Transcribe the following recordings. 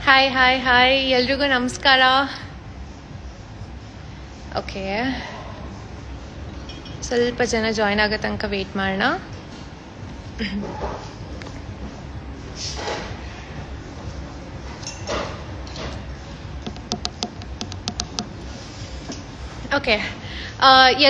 Hi hi hi ಎಲ್ರಿಗೂ ನಮಸ್ಕಾರ. Okay, ಸ್ವಲ್ಪ ಜನ ಜಾಯ್ನ್ ಆಗೋ ತನಕ ವೆಯ್ಟ್ ಮಾಡೋಣ. ಓಕೆ,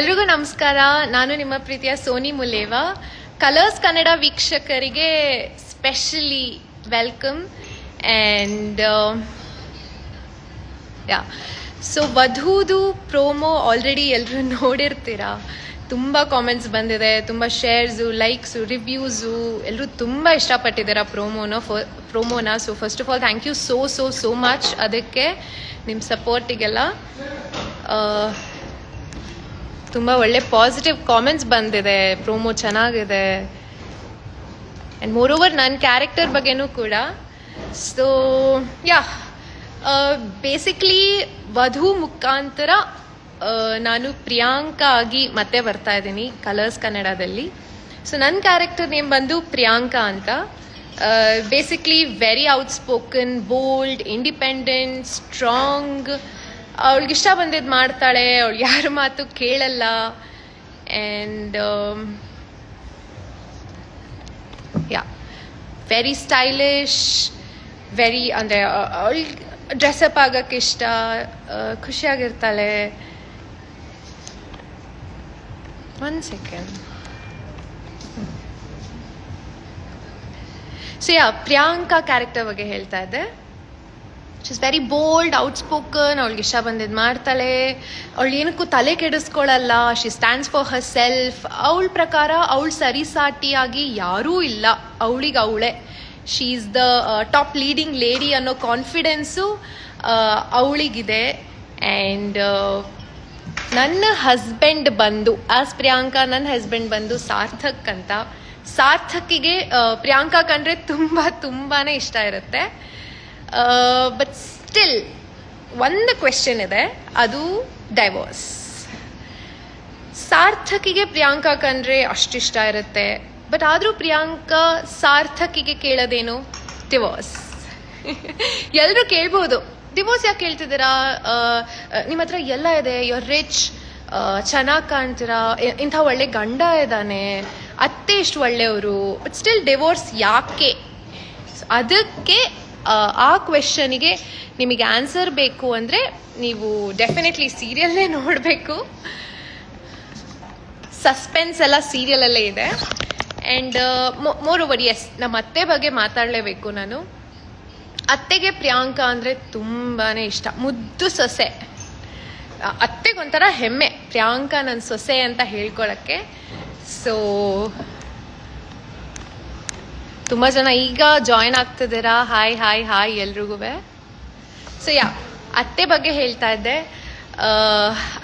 ಎಲ್ರಿಗೂ ನಮಸ್ಕಾರ. ನಾನು ನಿಮ್ಮ ಪ್ರೀತಿಯ ಸೋನಿ ಮುಲೇವ. ಕಲರ್ಸ್ ಕನ್ನಡ ವೀಕ್ಷಕರಿಗೆ ಸ್ಪೆಷಲಿ ವೆಲ್ಕಮ್. ಆ್ಯಂಡ್ ಸೊ ವಧೂದು ಪ್ರೋಮೋ ಆಲ್ರೆಡಿ ಎಲ್ಲರೂ ನೋಡಿರ್ತೀರಾ. ತುಂಬ ಕಾಮೆಂಟ್ಸ್ ಬಂದಿದೆ, ತುಂಬ ಶೇರ್ಸು, ಲೈಕ್ಸು, ರಿವ್ಯೂಸು, ಎಲ್ಲರೂ ತುಂಬ ಇಷ್ಟಪಟ್ಟಿದ್ದೀರಾ ಪ್ರೋಮೋನ. So first of all thank you so much. ಅದಕ್ಕೆ ನಿಮ್ಮ ಸಪೋರ್ಟಿಗೆಲ್ಲ ತುಂಬ ಒಳ್ಳೆ ಪಾಸಿಟಿವ್ ಕಾಮೆಂಟ್ಸ್ ಬಂದಿದೆ. ಪ್ರೋಮೋ ಚೆನ್ನಾಗಿದೆ. ಆ್ಯಂಡ್ ಮೋರ್ ಓವರ್ ನನ್ನ ಕ್ಯಾರೆಕ್ಟರ್ ಬಗ್ಗೆನೂ ಕೂಡ. ಸೊ ಬೇಸಿಕ್ಲಿ ವಧು ಮುಖಾಂತರ ನಾನು ಪ್ರಿಯಾಂಕಾ ಆಗಿ ಮತ್ತೆ ಬರ್ತಾ ಇದ್ದೀನಿ ಕಲರ್ಸ್ ಕನ್ನಡದಲ್ಲಿ. ಸೊ ನನ್ನ ಕ್ಯಾರೆಕ್ಟರ್ ನೇಮ್ ಬಂದು ಪ್ರಿಯಾಂಕಾ ಅಂತ. Basically very outspoken, bold, independent, strong. ಅವಳಿಗೆ ಇಷ್ಟ ಬಂದಿದ್ದು ಮಾಡ್ತಾಳೆ, ಅವಳು ಯಾರ ಮಾತು ಕೇಳಲ್ಲ. ಆ್ಯಂಡ್ ವೆರಿ ಸ್ಟೈಲಿಶ್, ವೆರಿ ಅಂದರೆ ಅವಳಿಗೆ ಡ್ರೆಸ್ಅಪ್ ಆಗೋಕ್ಕೆ ಇಷ್ಟ, ಖುಷಿಯಾಗಿರ್ತಾಳೆ. One second. So Priyanka character ಬಗ್ಗೆ ಹೇಳ್ತಾ ಇದ್ದೆ. She is very bold, outspoken, ಅವಳಿಗೆ ಇಷ್ಟ ಬಂದಿದ್ದು ಮಾಡ್ತಾಳೆ, ಅವಳು ಏನಕ್ಕೂ ತಲೆ ಕೆಡಿಸ್ಕೊಳ್ಳಲ್ಲ. She stands for herself. ಅವಳ ಪ್ರಕಾರ ಅವಳು ಸರಿಸಾಟಿಯಾಗಿ ಯಾರೂ ಇಲ್ಲ, ಅವಳಿಗೆ ಅವಳೇ. She is the top leading lady ಅನ್ನೋ ಕಾನ್ಫಿಡೆನ್ಸು ಅವಳಿಗಿದೆ. ಆ್ಯಂಡ್ ನನ್ನ ಹಸ್ಬೆಂಡ್ ಬಂದು ಆಸ್ ಪ್ರಿಯಾಂಕಾ, ನನ್ನ ಹಸ್ಬೆಂಡ್ ಬಂದು ಸಾರ್ಥಕ್ ಅಂತ. ಸಾರ್ಥಕ್ಕಿಗೆ ಪ್ರಿಯಾಂಕಾ ಕಂಡ್ರೆ ತುಂಬಾ ಇಷ್ಟ ಇರುತ್ತೆ. ಬಟ್ ಸ್ಟಿಲ್ ಒಂದು ಕ್ವೆಶ್ಚನ್ ಇದೆ, ಅದು ಡೈವೋರ್ಸ್. ಸಾರ್ಥಕಿಗೆ ಪ್ರಿಯಾಂಕಾ ಕಂಡ್ರೆ ಅಷ್ಟಿಷ್ಟ ಇರುತ್ತೆ, ಬಟ್ ಆದರೂ ಪ್ರಿಯಾಂಕಾ ಸಾರ್ಥಕಿಗೆ ಕೇಳೋದೇನು? ಡಿವೋರ್ಸ್. ಎಲ್ಲರೂ ಕೇಳ್ಬೋದು, ಡಿವೋರ್ಸ್ ಯಾಕೆ ಕೇಳ್ತಿದ್ದೀರಾ? ನಿಮ್ಮ ಹತ್ರ ಎಲ್ಲ ಇದೆ, ಯುವರ್ ರಿಚ್, ಚೆನ್ನಾಗಿ ಕಾಣ್ತೀರಾ, ಇಂಥ ಒಳ್ಳೆ ಗಂಡ ಇದ್ದಾನೆ, ಅತ್ತೆ ಇಷ್ಟು ಒಳ್ಳೆಯವರು, ಬಟ್ ಸ್ಟಿಲ್ ಡಿವೋರ್ಸ್ ಯಾಕೆ? ಅದಕ್ಕೆ ಆ ಕ್ವೆಶನಿಗೆ ನಿಮಗೆ ಆನ್ಸರ್ ಬೇಕು ಅಂದರೆ ನೀವು ಡೆಫಿನೆಟ್ಲಿ ಸೀರಿಯಲ್ನೇ ನೋಡಬೇಕು. ಸಸ್ಪೆನ್ಸ್ ಎಲ್ಲ ಸೀರಿಯಲಲ್ಲೇ ಇದೆ. ಆ್ಯಂಡ್ ಮೋರ್ ಓವರ್, ಎಸ್, ನಮ್ಮ ಅತ್ತೆ ಬಗ್ಗೆ ಮಾತಾಡಲೇಬೇಕು ನಾನು. ಅತ್ತೆಗೆ ಪ್ರಿಯಾಂಕಾ ಅಂದರೆ ತುಂಬಾ ಇಷ್ಟ, ಮುದ್ದು ಸೊಸೆ. ಅತ್ತೆಗೊಂಥರ ಹೆಮ್ಮೆ ಪ್ರಿಯಾಂಕಾ ನನ್ನ ಸೊಸೆ ಅಂತ ಹೇಳ್ಕೊಳಕ್ಕೆ. ಸೊ ತುಂಬ ಜನ ಈಗ ಜಾಯ್ನ್ ಆಗ್ತಿದ್ದೀರಾ. ಹಾಯ್ ಹಾಯ್ ಹಾಯ್ ಎಲ್ರಿಗೂ. ಸೊ ಅತ್ತೆ ಬಗ್ಗೆ ಹೇಳ್ತಾ ಇದ್ದೆ.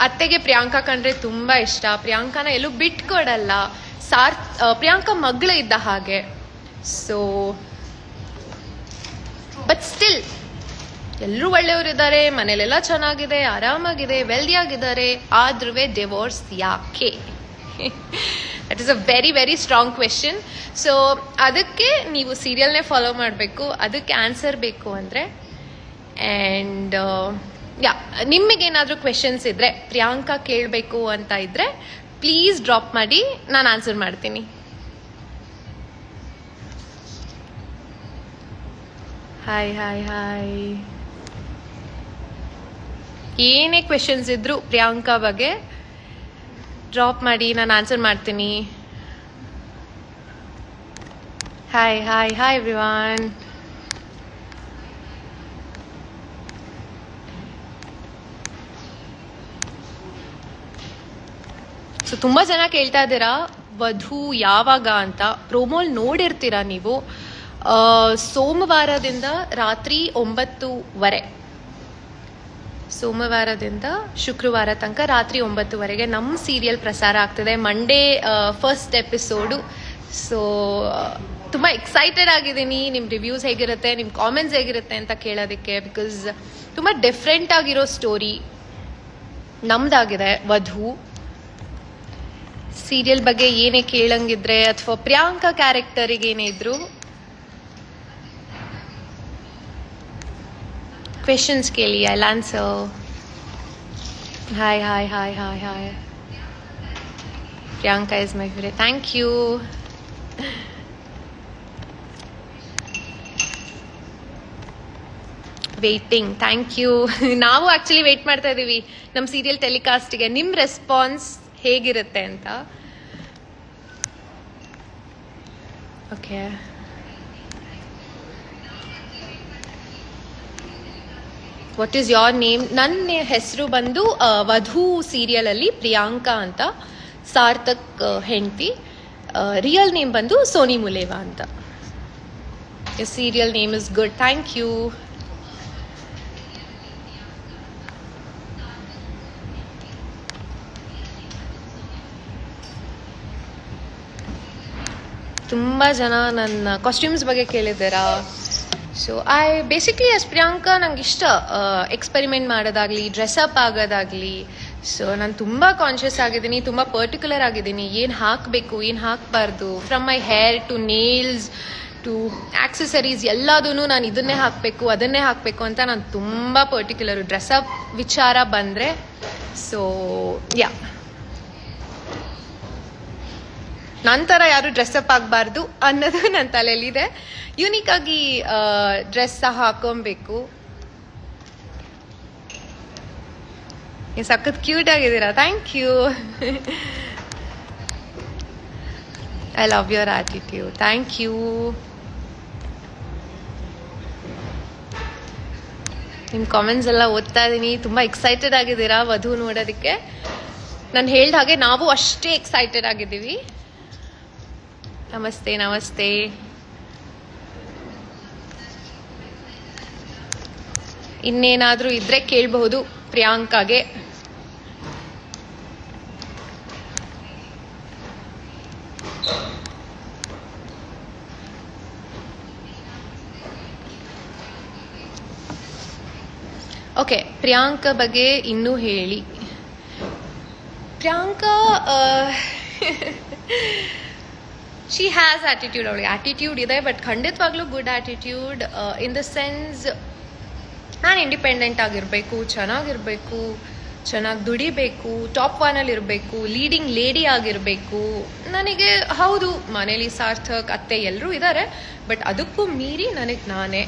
ಅತ್ತೆಗೆ ಪ್ರಿಯಾಂಕಾ ಕಂಡ್ರೆ ತುಂಬ ಇಷ್ಟ. ಪ್ರಿಯಾಂಕಾನ ಎಲ್ಲೂ ಬಿಟ್ಕೊಡಲ್ಲ. ಪ್ರಿಯಾಂಕಾ ಮಗಳು ಇದ್ದ ಹಾಗೆ. ಸೊ ಬಟ್ ಸ್ಟಿಲ್ ಎಲ್ಲರೂ ಒಳ್ಳೆಯವರಿದ್ದಾರೆ, ಮನೇಲೆಲ್ಲ ಚೆನ್ನಾಗಿದೆ, ಆರಾಮಾಗಿದೆ, ವೆಲ್ದಿಯಾಗಿದ್ದಾರೆ. ಆದ್ರೂ ಡಿವೋರ್ಸ್ ಯಾಕೆ? That is a very very strong question. So ಅದಕ್ಕೆ ನೀವು ಸೀರಿಯಲ್ನೇ ಫಾಲೋ ಮಾಡಬೇಕು, ಅದಕ್ಕೆ ಆನ್ಸರ್ ಬೇಕು ಅಂದರೆ. ಆ್ಯಂಡ್ ನಿಮಗೇನಾದರೂ ಕ್ವೆಶನ್ಸ್ ಇದ್ದರೆ, ಪ್ರಿಯಾಂಕಾ ಕೇಳಬೇಕು ಅಂತ ಇದ್ದರೆ ಪ್ಲೀಸ್ ಡ್ರಾಪ್ ಮಾಡಿ, ನಾನು ಆನ್ಸರ್ ಮಾಡ್ತೀನಿ. Hi hi hi. ಏನೇ ಕ್ವೆಶನ್ಸ್ ಇದ್ದರೂ ಪ್ರಿಯಾಂಕಾ ಬಗ್ಗೆ ಡ್ರಾಪ್ ಮಾಡಿ, ನಾನು ಆನ್ಸರ್ ಮಾಡ್ತೀನಿ. Hi hi hi everyone. So ತುಂಬ ಜನ ಕೇಳ್ತಾ ಇದ್ದೀರಾ ವಧು ಯಾವಾಗ ಅಂತ. ಪ್ರೋಮೋಲ್ ನೋಡಿರ್ತೀರಾ ನೀವು. ಸೋಮವಾರದಿಂದ ರಾತ್ರಿ 9:00 ಸೋಮವಾರದಿಂದ ಶುಕ್ರವಾರ ತನಕ ರಾತ್ರಿ 9:00 ನಮ್ಮ ಸೀರಿಯಲ್ ಪ್ರಸಾರ ಆಗ್ತದೆ. Monday first episode. ಸೊ ತುಂಬ ಎಕ್ಸೈಟೆಡ್ ಆಗಿದ್ದೀನಿ ನಿಮ್ಮ ರಿವ್ಯೂಸ್ ಹೇಗಿರುತ್ತೆ, ನಿಮ್ಮ ಕಾಮೆಂಟ್ಸ್ ಹೇಗಿರುತ್ತೆ ಅಂತ ಕೇಳೋದಕ್ಕೆ. ಬಿಕಾಸ್ ತುಂಬ ಡಿಫ್ರೆಂಟ್ ಆಗಿರೋ ಸ್ಟೋರಿ ನಮ್ದಾಗಿದೆ ವಧು. ಸೀರಿಯಲ್ ಬಗ್ಗೆ ಏನೇ ಕೇಳಂಗಿದ್ರೆ ಅಥವಾ ಪ್ರಿಯಾಂಕಾ ಕ್ಯಾರೆಕ್ಟರಿಗೆ ಏನೇ ಇದ್ರು questions ke liye I'll answer. Hi. Priyanka is my favorite. Thank you. Waiting. Thank you. ನಾವು ಆ್ಯಕ್ಚುಲಿ ವೆಯ್ಟ್ ಮಾಡ್ತಾ ಇದ್ದೀವಿ ನಮ್ಮ ಸೀರಿಯಲ್ ಟೆಲಿಕಾಸ್ಟ್ಗೆ. ನಿಮ್ಮ ರೆಸ್ಪಾನ್ಸ್ ಹೇಗಿರುತ್ತೆ ಅಂತ. Okay, what is your name? ನನ್ನ ಹೆಸರು ಬಂದು ವಧು ಸೀರಿಯಲಲ್ಲಿ ಪ್ರಿಯಾಂಕಾ ಅಂತ, ಸಾರ್ಥಕ್ ಹೆಂಡತಿ. ರಿಯಲ್ ನೇಮ್ ಬಂದು ಸೋನಿ ಮುಲೇವಾ ಅಂತ. Serial name is good. Thank you. ತುಂಬ ಜನ ನನ್ನ ಕಾಸ್ಟ್ಯೂಮ್ಸ್ ಬಗ್ಗೆ ಕೇಳಿದ್ದೀರಾ. ಸೊ ಬೇಸಿಕ್ಲಿ ಎಸ್ ಪ್ರಿಯಾಂಕಾ ನಂಗೆ ಇಷ್ಟ ಎಕ್ಸ್ಪೆರಿಮೆಂಟ್ ಮಾಡೋದಾಗಲಿ, ಡ್ರೆಸ್ಅಪ್ ಆಗೋದಾಗಲಿ. ಸೊ ನಾನು ತುಂಬ ಕಾನ್ಷಿಯಸ್ ಆಗಿದ್ದೀನಿ, ತುಂಬ ಪರ್ಟಿಕ್ಯುಲರ್ ಆಗಿದ್ದೀನಿ. ಏನು ಹಾಕಬೇಕು, ಏನು ಹಾಕಬಾರ್ದು, from my hair to nails to accessories ಎಲ್ಲದೂ ನಾನು ಇದನ್ನೇ ಹಾಕಬೇಕು, ಅದನ್ನೇ ಹಾಕಬೇಕು ಅಂತ ನಾನು ತುಂಬ ಪರ್ಟಿಕ್ಯುಲರು ಡ್ರೆಸ್ಅಪ್ ವಿಚಾರ ಬಂದರೆ. ಸೊ ಯಾ, ನಂತರ ಯಾರು ಡ್ರೆಸ್ಅಪ್ ಆಗಬಾರ್ದು ಅನ್ನೋದು ನನ್ನ ತಲೆಯಲ್ಲಿದೆ. ಯೂನಿಕ್ ಆಗಿ ಡ್ರೆಸ್ ಸಹ ಹಾಕೊಬೇಕು. ಸಖತ್ ಕ್ಯೂಟ್ ಆಗಿದ್ದೀರಾ. Thank you. I love your attitude. Thank you. ನಿಮ್ಮ ಕಾಮೆಂಟ್ಸ್ ಎಲ್ಲ ಓದ್ತಾ ಇದ್ದೀನಿ. ತುಂಬ ಎಕ್ಸೈಟೆಡ್ ಆಗಿದ್ದೀರಾ ವಧು ನೋಡೋದಕ್ಕೆ. ನಾನು ಹೇಳ್ದ ಹಾಗೆ ನಾವು ಅಷ್ಟೇ ಎಕ್ಸೈಟೆಡ್ ಆಗಿದ್ದೀವಿ. ನಮಸ್ತೆ. ಇನ್ನೇನಾದರೂ ಇದ್ರೆ ಕೇಳಬಹುದು ಪ್ರಿಯಾಂಕಾಗೆ. ಓಕೆ, ಪ್ರಿಯಾಂಕಾ ಬಗ್ಗೆ ಇನ್ನೂ ಹೇಳಿ. Priyanka she has attitude. ಅವಳಿಗೆ ಆಟಿಟ್ಯೂಡ್ ಇದೆ, ಬಟ್ ಖಂಡಿತವಾಗ್ಲೂ good attitude. In the sense, ನಾನು ಇಂಡಿಪೆಂಡೆಂಟ್ ಆಗಿರಬೇಕು, ಚೆನ್ನಾಗಿರಬೇಕು, ಚೆನ್ನಾಗಿ ದುಡಿಬೇಕು, ಟಾಪ್ 1 ಇರಬೇಕು, ಲೀಡಿಂಗ್ ಲೇಡಿ ಆಗಿರಬೇಕು. ನನಗೆ ಹೌದು ಮನೇಲಿ ಸಾರ್ಥಕ್ ಅತ್ತೆ ಎಲ್ಲರೂ ಇದ್ದಾರೆ, ಬಟ್ ಅದಕ್ಕೂ ಮೀರಿ ನನಗೆ ನಾನೇ.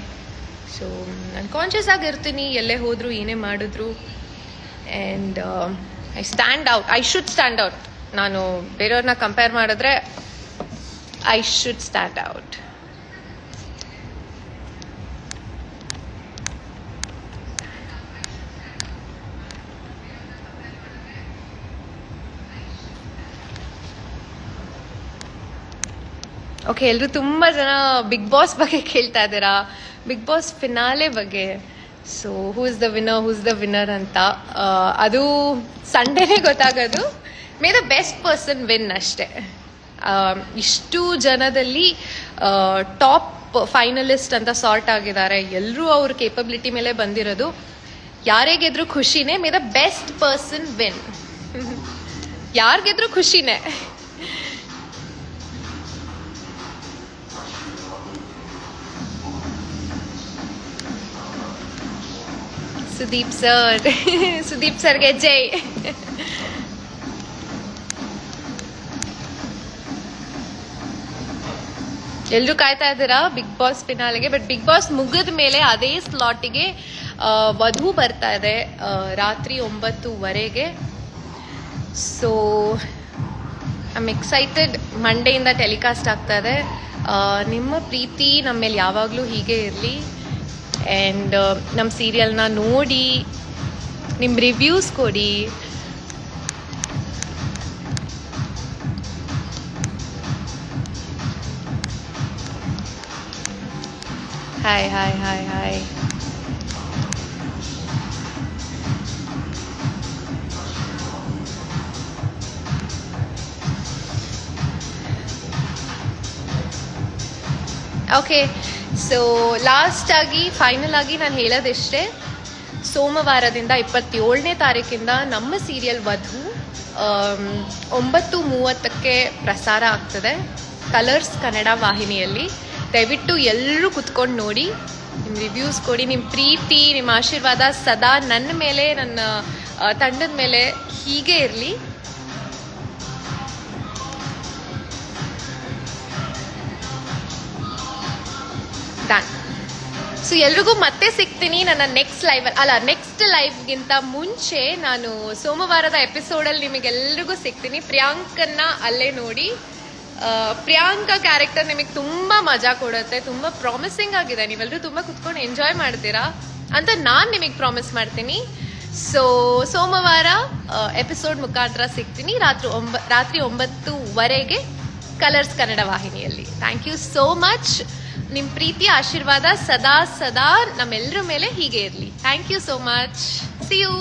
ಸೊ ನಾನು ಕಾನ್ಷಿಯಸ್ ಆಗಿರ್ತೀನಿ ಎಲ್ಲೇ ಹೋದ್ರು, ಏನೇ ಮಾಡಿದ್ರು. And I stand out. I should stand out. ನಾನು ಬೇರೆಯವ್ರನ್ನ ಕಂಪೇರ್ ಮಾಡಿದ್ರೆ I should stand out. Okay, ಎಲ್ಲರೂ ತುಂಬ ಜನ ಬಿಗ್ ಬಾಸ್ ಬಗ್ಗೆ ಕೇಳ್ತಾ ಇದ್ದೀರಾ, ಬಿಗ್ ಬಾಸ್ ಫಿನಾಲೆ ಬಗ್ಗೆ. So who is the winner ಅಂತ ಅದು ಸಂಡೇನೇ ಗೊತ್ತಾಗೋದು. May the best person win ಅಷ್ಟೇ. ಇಷ್ಟು ಜನದಲ್ಲಿ ಟಾಪ್ ಫೈನಲಿಸ್ಟ್ ಅಂತ ಸಾರ್ಟ್ ಆಗಿದ್ದಾರೆ. ಎಲ್ಲರೂ ಅವ್ರ ಕೇಪಬಿಲಿಟಿ ಮೇಲೆ ಬಂದಿರೋದು. ಯಾರೇ ಗೆದ್ರು ಖುಷಿನೇ. May the best person win. ಯಾರು ಗೆದ್ರು ಖುಷಿನೇ. ಸುದೀಪ್ ಸರ್ಗೆ ಜೈ. ಎಲ್ಲರೂ ಕಾಯ್ತಾ ಇದ್ದೀರಾ ಬಿಗ್ ಬಾಸ್ ಫಿನಾಲೆಗೆ. ಬಟ್ ಬಿಗ್ ಬಾಸ್ ಮುಗಿದ ಮೇಲೆ ಅದೇ ಸ್ಲಾಟಿಗೆ ವಧು ಬರ್ತಾ ಇದೆ ರಾತ್ರಿ 9:15. So I am excited. ಮಂಡೆಯಿಂದ ಟೆಲಿಕಾಸ್ಟ್ ಆಗ್ತಾ ಇದೆ. ನಿಮ್ಮ ಪ್ರೀತಿ ನಮ್ಮ ಮೇಲೆ ಯಾವಾಗಲೂ ಹೀಗೆ ಇರಲಿ. ಆ್ಯಂಡ್ ನಮ್ಮ ಸೀರಿಯಲ್ನ ನೋಡಿ ನಿಮ್ಮ ರಿವ್ಯೂಸ್ ಕೊಡಿ. ಹಾಯ್. ಓಕೆ, ಸೊ ಲಾಸ್ಟ್ ಆಗಿ ಫೈನಲ್ ಆಗಿ ನಾನು ಹೇಳೋದಿಷ್ಟೇ. ಸೋಮವಾರದಿಂದ 27ನೇ ತಾರೀಕಿಂದ ನಮ್ಮ ಸೀರಿಯಲ್ ವಧು 9:30ಕ್ಕೆ ಪ್ರಸಾರ ಆಗ್ತದೆ ಕಲರ್ಸ್ ಕನ್ನಡ ವಾಹಿನಿಯಲ್ಲಿ. ದಯವಿಟ್ಟು ಎಲ್ಲರೂ ಕುತ್ಕೊಂಡು ನೋಡಿ. ನಿಮ್ಮ ರಿವ್ಯೂಸ್ ಕೊಡಿ, ನಿಮ್ಮ ಪ್ರೀತಿ, ನಿಮ್ಮ ಆಶೀರ್ವಾದ ಸದಾ ನನ್ನ ಮೇಲೆ, ನನ್ನ ತಂಡದ ಮೇಲೆ ಹೀಗೆ ಇರಲಿ. ಡನ್. ಸೊ ಎಲ್ರಿಗೂ ಮತ್ತೆ ಸಿಗ್ತೀನಿ ನನ್ನ ನೆಕ್ಸ್ಟ್ ಲೈವ್ಗಿಂತ ಮುಂಚೆ. ನಾನು ಸೋಮವಾರದ ಎಪಿಸೋಡಲ್ಲಿ ನಿಮಗೆಲ್ರಿಗೂ ಸಿಗ್ತೀನಿ. ಪ್ರಿಯಾಂಕನ್ನ ಅಲ್ಲೇ ನೋಡಿ. ಪ್ರಿಯಾಂಕಾ ಕ್ಯಾರೆಕ್ಟರ್ ನಿಮಗೆ ತುಂಬ ಮಜಾ ಕೊಡುತ್ತೆ, ತುಂಬ ಪ್ರಾಮಿಸಿಂಗ್ ಆಗಿದೆ, ನೀವೆಲ್ಲರೂ ತುಂಬ ಕುತ್ಕೊಂಡು ಎಂಜಾಯ್ ಮಾಡ್ತೀರಾ ಅಂತ ನಾನು ನಿಮಗೆ ಪ್ರಾಮಿಸ್ ಮಾಡ್ತೀನಿ. ಸೊ ಸೋಮವಾರ ಎಪಿಸೋಡ್ ಮುಖಾಂತರ ಸಿಗ್ತೀನಿ ರಾತ್ರಿ 9:00 ಕಲರ್ಸ್ ಕನ್ನಡ ವಾಹಿನಿಯಲ್ಲಿ. Thank you so much. ನಿಮ್ಮ ಪ್ರೀತಿ ಆಶೀರ್ವಾದ ಸದಾ ಸದಾ ನಮ್ಮೆಲ್ಲರ ಮೇಲೆ ಹೀಗೆ ಇರಲಿ. Thank you so much. See you.